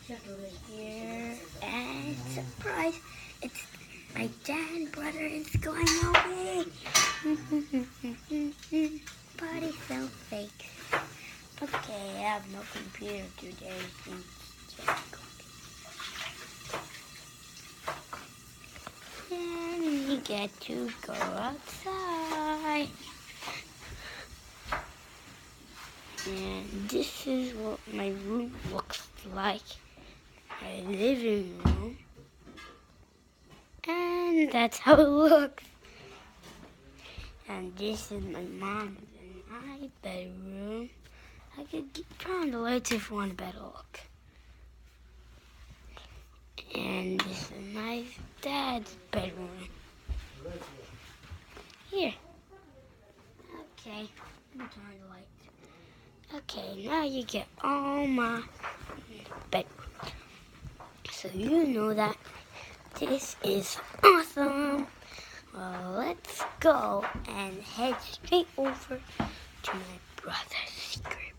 here, and surprise, it's my dad and brother is going away. Party so fake. Okay, I have no computer today. And we get to go outside. And this is what my room looks like. My living room. And that's how it looks. And this is my mom's and my bedroom. I could turn on the lights if you want a better look. And this is my dad's bedroom. Here. Okay, let me turn on the lights. Okay, now you get all my bedroom. So you know that this is awesome. Well, let's go and head straight over to my brother's secret